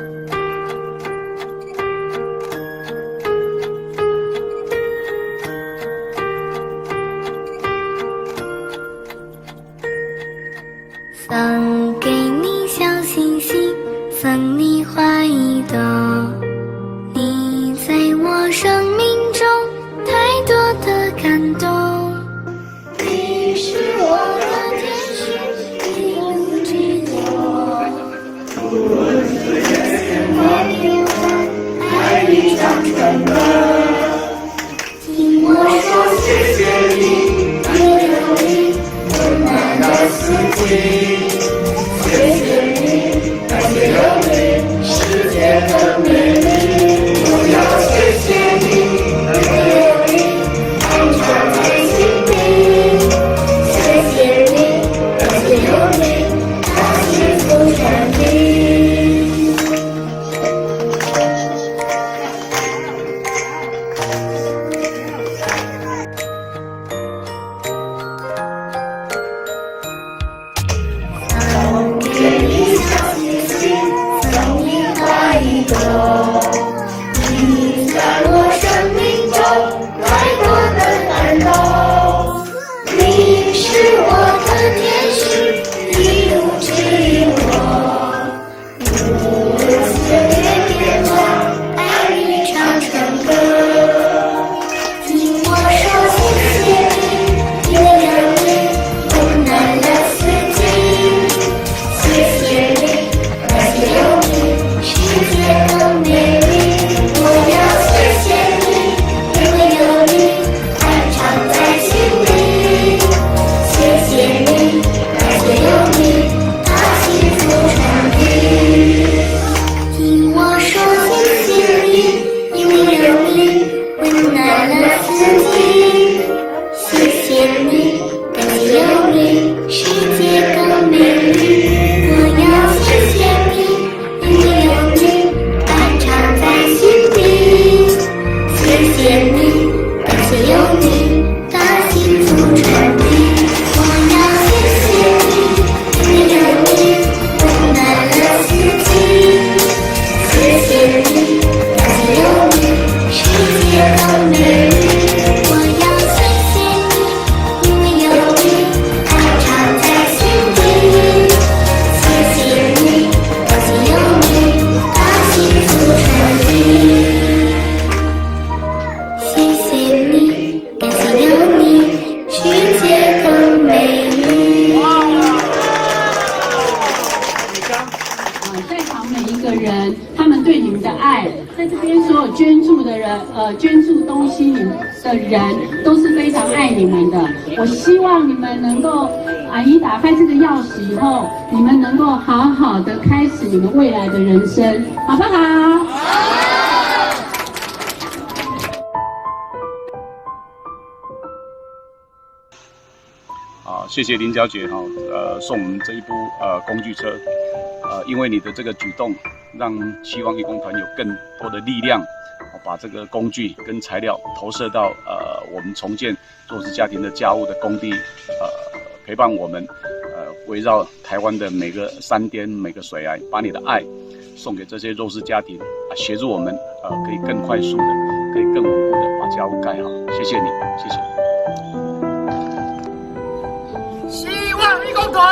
送给你小星星，送你花一朵。你在我生命中太多的感动。你是我的天使，一路指引我。我是耶稣，爱你长存的。听我说谢谢你，因有你温暖的四季。谢谢你，感谢有你，世界更美丽。我要谢谢你，因为有你，安常在心底。谢谢你，感谢有你，把幸福传递。你在我生命中太多的感动，你是我的天使，一路指引我。无论岁月变化，爱你唱成歌。听我说谢谢你，因为有你温暖了四季。谢谢你，感谢有你，世界更美丽。捐助东西的人都是非常爱你们的。我希望你们能够，阿姨打开这个钥匙以后，你们能够好好的开始你们未来的人生，好不好？谢谢林小姐送我们这一部工具车，因为你的这个举动，让希望义工团有更多的力量。把这个工具跟材料投射到我们重建弱势家庭的家务的工地，陪伴我们围绕台湾的每个山巅每个水崖，把你的爱送给这些弱势家庭，协助我们可以更快速的，可以更稳固的把家务盖好。谢谢你，谢谢。希望义工团。